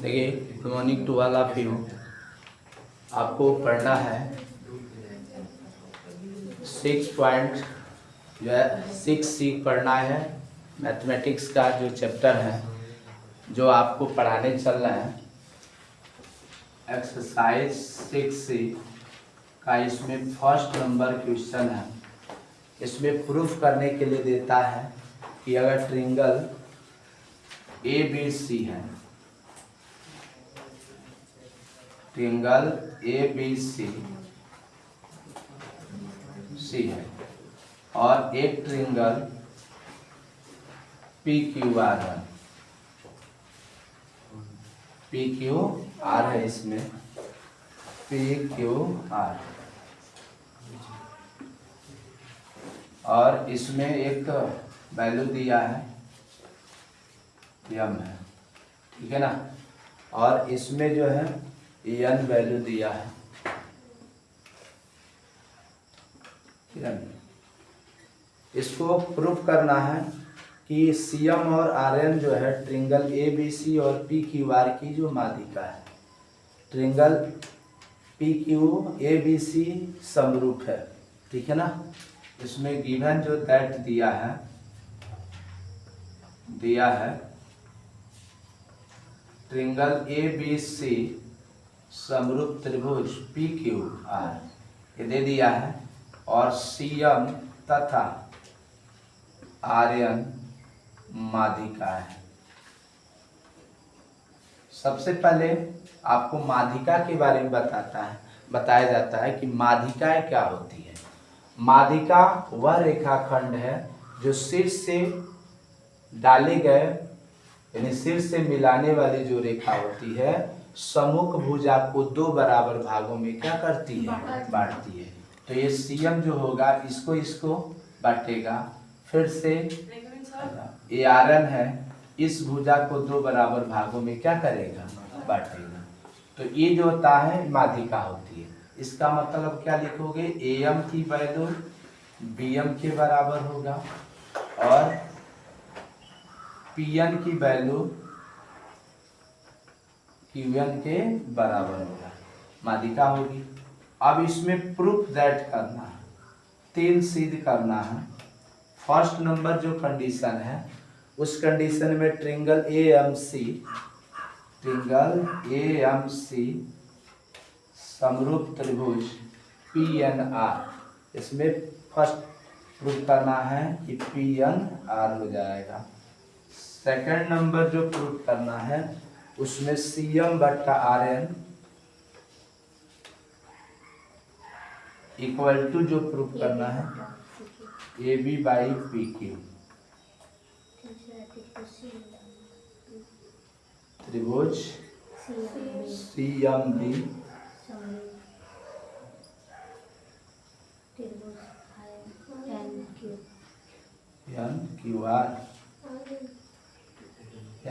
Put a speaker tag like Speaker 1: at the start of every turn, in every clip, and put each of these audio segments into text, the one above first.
Speaker 1: देखिए, good morning to all of you. आपको पढ़ना है 6 पढ़ना है। मैथमेटिक्स का जो चैप्टर है जो आपको पढ़ाने चल रहा है एक्सरसाइज 6C का, इसमें फर्स्ट नंबर क्वेश्चन है। इसमें प्रूफ करने के लिए देता है कि अगर ट्रिंगल ABC है, ट्रिंगल ABC है और एक ट्रिंगल PQR है, PQR है, इसमें PQR और इसमें एक वैल्यू दिया है m है, ठीक है ना, और इसमें जो है n वैल्यू दिया है। इसको प्रूफ करना है कि CM और RN जो है ट्रिंगल ABC और PQR की जो माध्यिका है। ट्रिंगल PQABC समरूप है, ठीक है ना। इसमें गिवन जो दैट दिया है ट्रिंगल ABC समरूप त्रिभुज PQR ये दे दिया है और CM तथा RN माध्यिका है। सबसे पहले आपको माध्यिका के बारे में बताया जाता है कि माध्यिकाएं क्या होती है। माध्यिका वह रेखाखंड है जो शीर्ष से डाले गए यानी शीर्ष से मिलाने वाली जो रेखा होती है सम्मुख भुजा को दो बराबर भागों में क्या करती है, बांटती है। तो ये CM जो होगा इसको बांटेगा, फिर से ये RN है, इस भुजा को दो बराबर भागों में क्या करेगा, बांटेगा। तो ये जो होता है माध्यिका होती है। इसका मतलब क्या लिखोगे, AM की वैल्यू BM के बराबर होगा और PN की वैल्यू QN के बराबर होगा, माध्यिका होगी। अब इसमें प्रूफ दैट करना है, 3 सिद्ध करना है। फर्स्ट नंबर जो कंडीशन है उस कंडीशन में ट्रिंगल AMC समरूप त्रिभुज PNR, इसमें फर्स्ट प्रूफ करना है कि PNR हो जाएगा। सेकंड नंबर जो प्रूफ करना है उसमें CM बट्टा RN इक्वल टू जो प्रूफ करना है AB बाई PQ त्रिभुज CMB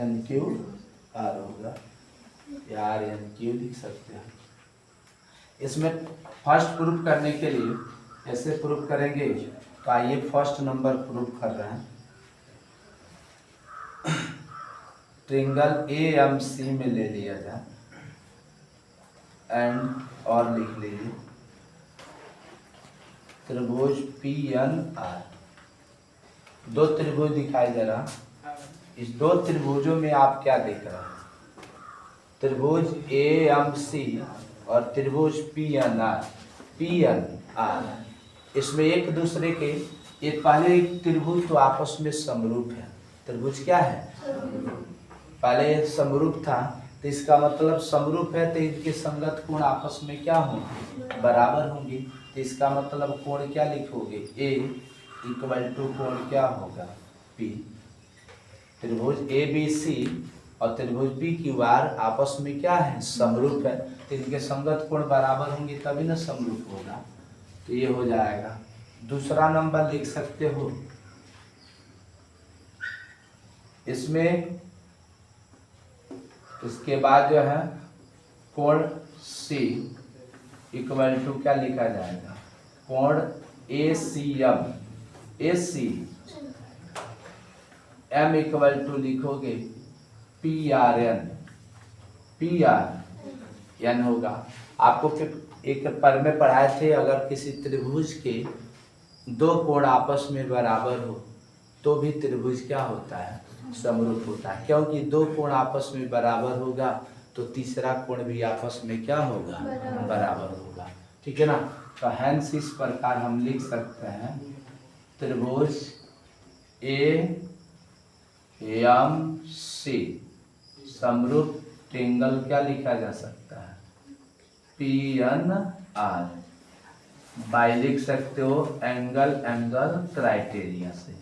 Speaker 1: NQR होगा, यार NQ लिख सकते हैं। इसमें फर्स्ट प्रूफ करने के लिए ऐसे प्रूफ करेंगे। तो आइए फर्स्ट नंबर प्रूफ कर रहे हैं। ट्रिंगल AMC में ले लिया जाए एंड और लिख लीजिए त्रिभुज PNR। दो त्रिभुज दिखाई दे रहा, इस दो त्रिभुजों में आप क्या देख रहे हैं, त्रिभुज AMC और त्रिभुज PNR। इसमें एक दूसरे के ये पहले एक त्रिभुज तो आपस में समरूप है। त्रिभुज क्या है, पहले समरूप था, तो इसका मतलब समरूप है तो इनके संगत कोण आपस में क्या होंगे, बराबर होंगे। तो इसका मतलब कोण क्या लिखोगे, A इक्वल टू कोण क्या होगा P। त्रिभुज ABC और त्रिभुज PQR आपस में क्या है, समरूप है, तो इनके संगत कोण बराबर होंगे तभी ना समरूप होगा। तो ये हो जाएगा। दूसरा नंबर लिख सकते हो, इसमें इसके बाद जो है कोण C इक्वल टू क्या लिखा जाएगा, कोण ACM AC M equal to लिखोगे PRN पी आर एन होगा। आपको एक पर में पढ़ाए थे, अगर किसी त्रिभुज के दो कोण आपस में बराबर हो तो भी त्रिभुज क्या होता है, समरूप होता है, क्योंकि दो कोण आपस में बराबर होगा तो तीसरा कोण भी आपस में क्या होगा, बराबर होगा। ठीक है ना। तो हैंस इस प्रकार हम लिख सकते हैं त्रिभुज ए एम सी समरूप ट्रायंगल क्या लिखा जा सकता है, पी एन आर, बाय लिख सकते हो एंगल क्राइटेरिया से,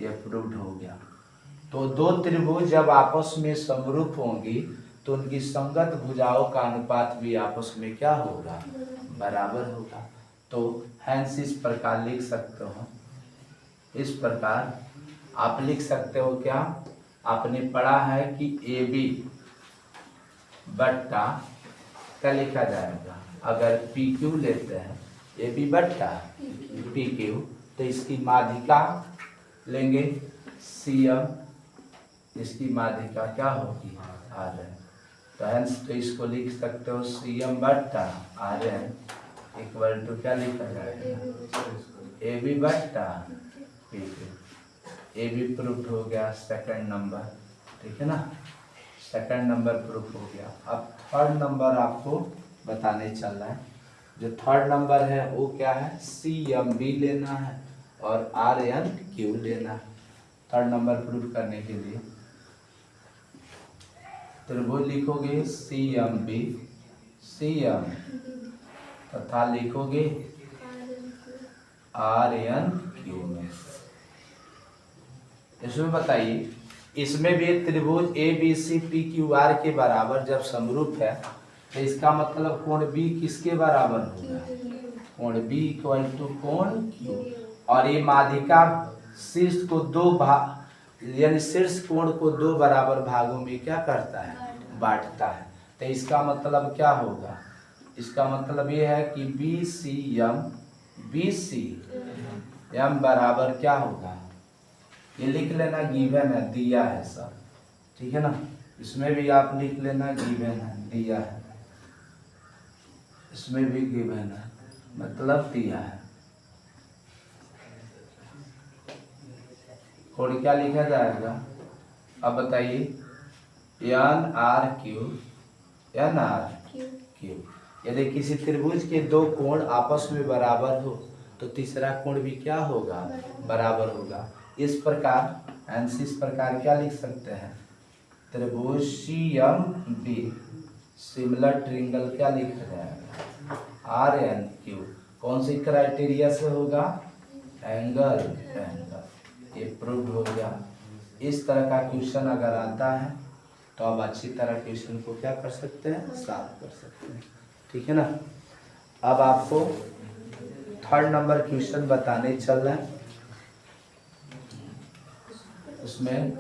Speaker 1: ये प्रूव्ड हो गया। तो दो त्रिभुज जब आपस में समरूप होंगी तो उनकी संगत भुजाओं का अनुपात भी आपस में क्या होगा, बराबर होगा। तो हैंस इस प्रकार लिख सकते हो, इस प्रकार आप लिख सकते हो क्या, आपने पढ़ा है कि ए बी बट्टा क्या लिखा जाएगा, अगर पी क्यू लेते हैं ए बी बट्टा पी क्यू, तो इसकी माध्यिका लेंगे सी एम, इसकी माध्यिका क्या होगी, आर एन। तो हेंस तो इसको लिख सकते हो सी एम बट्टा आर एन इक्वल टू क्या लिखा जाएगा, ए बी बट्टा P Q. A B proof हो गया सेकंड नंबर, ठीक है ना, सेकंड नंबर प्रूफ हो गया। अब थर्ड नंबर आपको बताने चल रहा है। जो थर्ड नंबर है वो क्या है, सी एम बी लेना है और आर एन क्यू लेना है। थर्ड नंबर प्रूफ करने के लिए त्रिभुज लिखोगे C M B C M तथा लिखोगे आर एन क्यू में। इसमें बताइए, इसमें भी त्रिभुज A B C P Q R के बराबर जब समरूप है तो इसका मतलब कोण बी किसके बराबर होगा, कोण बी इक्वल टू कोण क्यू। और ये माध्यिका शीर्ष को दो भाग यानी शीर्ष कोण को दो बराबर भागों में क्या करता है, बांटता है। तो इसका मतलब क्या होगा, इसका मतलब ये है कि बी सी एम बराबर क्या होगा, ये लिख लेना गिवन है, दिया है सब, ठीक है ना। इसमें भी आप लिख लेना गिवन है, दिया है, इसमें भी गिवन है मतलब दिया है। और क्या लिखा जाएगा, अब बताइए एन आर क्यू यदि किसी त्रिभुज के दो कोण आपस में बराबर हो तो तीसरा कोण भी क्या होगा, बराबर होगा। इस प्रकार इस प्रकार क्या लिख सकते हैं, त्रिभुज C M B similar triangle क्या लिखा जाएगा, आर एन क्यू, कौन सी क्राइटेरिया से होगा, एंगल, ये प्रूव हो गया। इस तरह का क्वेश्चन अगर आता है तो आप अच्छी तरह क्वेश्चन को क्या कर सकते हैं, सॉल्व कर सकते हैं, ठीक है ना। अब आपको थर्ड नंबर क्वेश्चन बताने चल रहा है। उसमें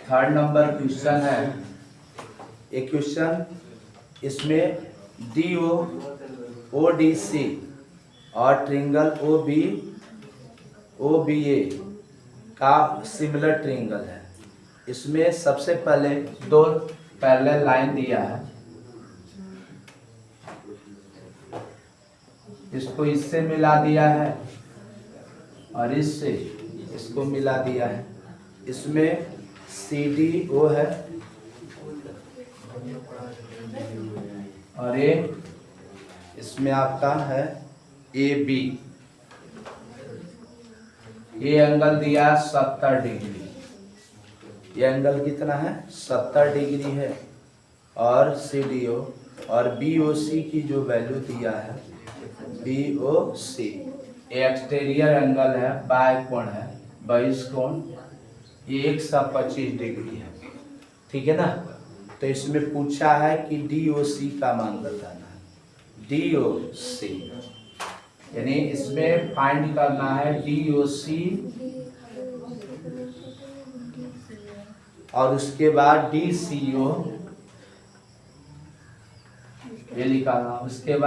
Speaker 1: थर्ड नंबर क्वेश्चन है, एक क्वेश्चन इसमें डी ओ डी सी और ट्रायंगल ओ बी ए का सिमिलर ट्रायंगल है। इसमें सबसे पहले दो पैरेलल लाइन दिया है, इसको इससे मिला दिया है और इससे इसको मिला दिया है। इसमें सी डी ओ है और ये इसमें आपका है ए बी, ये एंगल दिया 70 डिग्री, ये एंगल कितना है 70 डिग्री है। और सी डी ओ और बी ओ सी की जो वैल्यू दिया है बी ओ सी, एक्सटीरियर एंगल है, बाय कोण है, बहिष कोण, ये 125 डिग्री है, ठीक है ना। तो इसमें पूछा है कि डी ओ सी का मान बताना है, डी ओ सी यानी इसमें फाइंड करना है डी ओ सी और उसके बाद डी सी ओ ये निकालना, उसके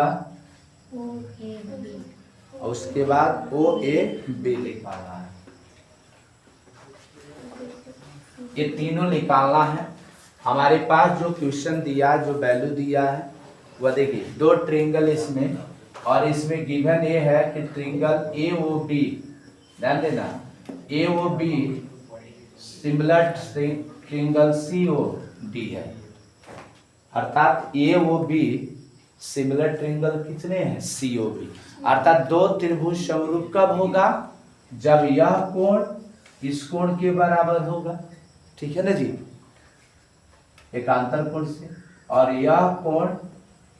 Speaker 1: बाद ओ ए बी निकालना है। ये तीनों निकालना है। हमारे पास जो क्वेश्चन दिया, जो वैल्यू दिया है वह देखिए, दो ट्रिंगल इसमें, और इसमें गिवन ये है कि ट्रिंगल ए ओ बी, ध्यान देना, ए O be similar triangle C O D है, अर्थात ए ओ बी सिमिलर ट्रिंगल कितने हैं, सी ओ बी। अर्थात दो त्रिभुज समरूप कब होगा, जब यह कोण इस कोण के बराबर होगा, ठीक है ना जी, एकांतर कोण से, और यह कोण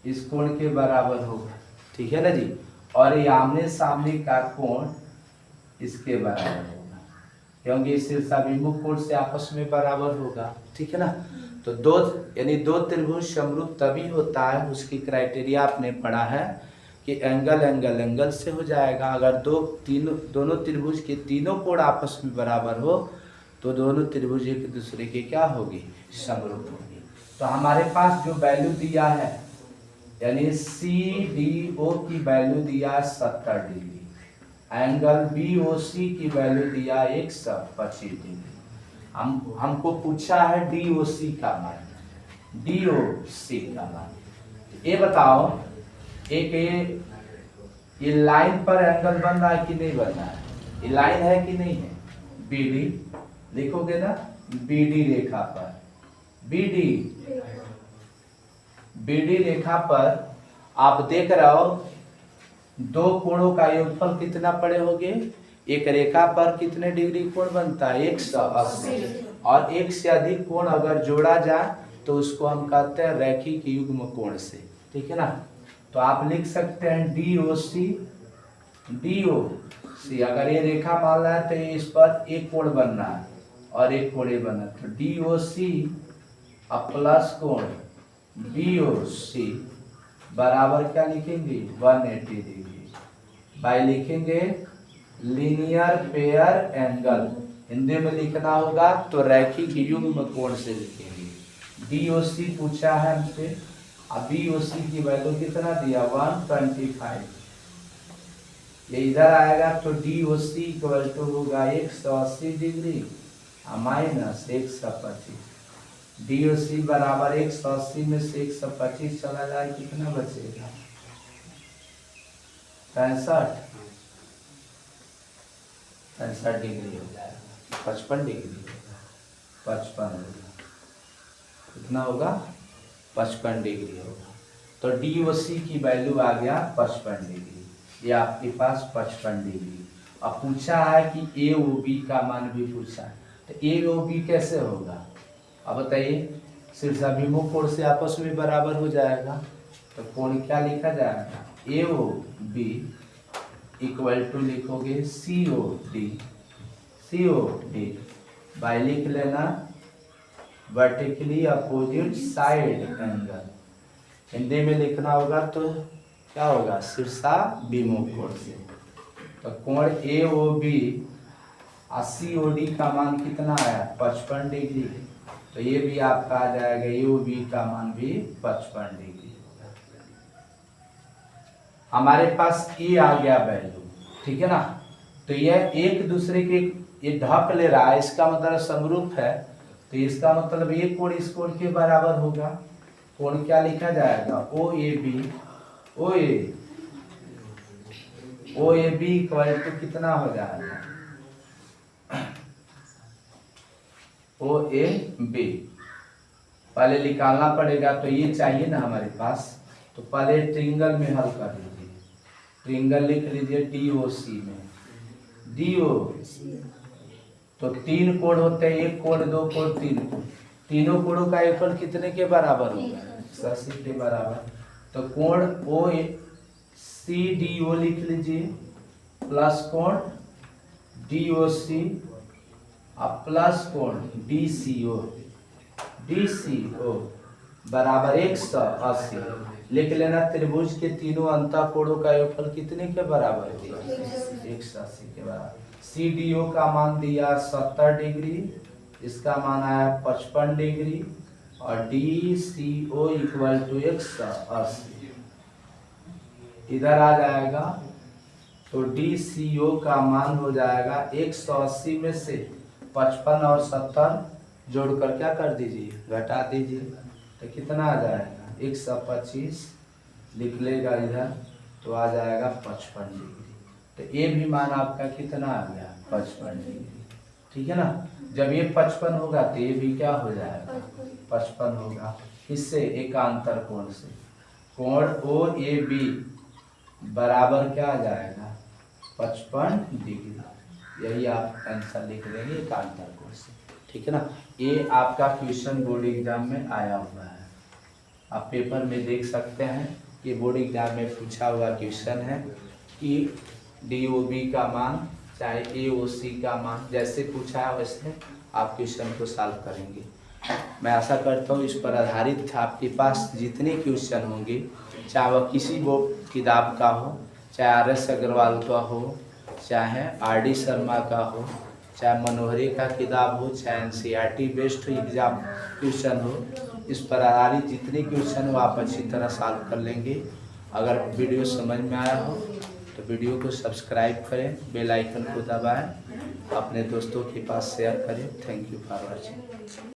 Speaker 1: इस कोण के बराबर होगा, ठीक है ना जी, और ये आमने सामने का कोण इसके बराबर होगा, क्योंकि शीर्षाभिमुख कोण से आपस में बराबर होगा, ठीक है ना। तो दो यानी दो त्रिभुज समरूप तभी होता है, उसकी क्राइटेरिया आपने पढ़ा है कि एंगल एंगल एंगल से हो जाएगा। अगर दोनों त्रिभुज के तीनों कोण आपस में बराबर हो तो दोनों त्रिभुज एक दूसरे के क्या होगी, समरूप होगी। तो हमारे पास जो वैल्यू दिया है, यानी सी डी ओ की वैल्यू दिया 70 डिग्री, एंगल बी ओ सी की वैल्यू दिया 125 डिग्री। हमको पूछा है डी ओ सी का मान, डी ओ सी का मान। ये बताओ, एक ये लाइन पर एंगल बन रहा है कि नहीं बन रहा है, ये लाइन है कि नहीं है, बी डी लिखोगे ना, बी डी रेखा पर, बी डी रेखा पर आप देख रहे हो दो कोणों का योगफल कितना पड़े होंगे, एक रेखा पर कितने डिग्री कोण बनता है, 180, और एक से अधिक कोण अगर जोड़ा जाए तो उसको हम कहते हैं रैखिक युग्म कोण से, ठीक है ना। तो आप लिख सकते हैं डी ओ सी, अगर ये रेखा मान रहा है तो इस पर एक कोण बनना है और एक कोण बनना है, तो डी ओ सी प्लस कोण बी ओ सी बराबर क्या लिखेंगे, 180 डिग्री, बाय लिखेंगे लीनियर पेयर एंगल, हिंदी में लिखना होगा तो रैखिक युग्म कोण से लिखेंगे। डी ओ सी पूछा है हमसे, अब बी ओ सी की वैल्यू कितना दिया, 125, ये इधर आएगा तो D O C equal to होगा 180 degree minus 125, D O C बराबर 180 में से 125 चला जाए कितना बचेगा, 65 डिग्री हो जाएगा, 55 डिग्री, 55 होगा, कितना होगा, 55 डिग्री होगा। तो डी ओ सी की वैल्यू आ गया 55 डिग्री, ये आपके पास 55 डिग्री। अब पूछा है कि ए ओ बी का मान भी पूछा है, तो ए ओ बी कैसे होगा, अब बताइए, शीर्षाभिमुख कोण से आपस में बराबर हो जाएगा, तो कोण क्या लिखा जाएगा, ए ओ बी इक्वल टू लिखोगे सी ओ डी बाय लिख लेना vertically opposite side angle, Hindi में लिखना होगा तो क्या होगा, शीर्षाभिमुख कोण से। तो कोण ए ओ बी और सी ओ डी का मान कितना आया, 55 डिग्री, तो ये भी आपका आ जाएगा ए ओ बी का मान भी 55 डिग्री। हमारे पास ये आ गया वैल्यू, ठीक है ना। तो यह एक दूसरे के ये ढक ले रहा है, इसका मतलब समरूप है, तो इसका मतलब ये कोण इस कोण के बराबर होगा। कोण क्या लिखा जाएगा, O A B, O A B equal to कितना हो जाएगा, ओ ए बी, पहले निकालना पड़ेगा, तो ये चाहिए ना हमारे पास, तो पहले ट्रिंगल में हल कर लीजिए, ट्रिंगल लिख लीजिए डी ओ सी में, डी ओ, तो तीन कोण होते हैं, एक कोण, दो कोण, तीन कोण, तीनों कोणों का योगफल कितने के बराबर होगा, 180 के बराबर। तो कोण ओ सी डी ओ लिख लीजिए प्लस कोण डी ओ सी प्लस कोण डी सी ओ बराबर 180, लिख लेना त्रिभुज के तीनों अंतः कोणों का योगफल कितने के बराबर है, 180 के बराबर। सी डी ओ का मान दिया 70 डिग्री, इसका मान आया 55 डिग्री, और D C O equal to 180 इधर आ जाएगा, तो डी सी ओ का मान हो जाएगा 180 में से 55 और 70 जोड़कर क्या कर दीजिए, घटा दीजिए, तो कितना आ जाएगा 125 लिख लेगा इधर, तो आ जाएगा 55 डिग्री। तो ये भी मान आपका कितना आ गया 55 डिग्री, ठीक है ना। जब ये 55 होगा तो ये भी क्या हो जाएगा 55 होगा। इससे एकांतर कोण से कोण ओ ए बी बराबर क्या आ जाएगा 55 डिग्री। यही आप आंसर लिख देंगे एकांतर कोण से, ठीक है ना। ये आपका क्वेश्चन बोर्ड एग्जाम में आया हुआ है, आप पेपर में देख सकते हैं। ये बोर्ड एग्जाम में पूछा हुआ क्वेश्चन है कि DOB का मान चाहे AOC का मान, जैसे पूछा है वैसे आप क्वेश्चन को सॉल्व करेंगे। मैं आशा करता हूँ इस पर आधारित आपके पास जितने क्वेश्चन होंगे, चाहे वह किसी वो किताब का हो, चाहे RS अग्रवाल का हो, चाहे RD शर्मा का हो, चाहे मनोहरी का किताब हो, चाहे NCERT बेस्ड एग्जाम क्वेश्चन हो, इस पर आधारित जितने क्वेश्चन हो आप अच्छी तरह सॉल्व कर लेंगे। अगर वीडियो समझ में आया हो तो वीडियो को सब्सक्राइब करें, बेल आइकन को दबाएं, अपने दोस्तों के पास शेयर करें। Thank you for watching.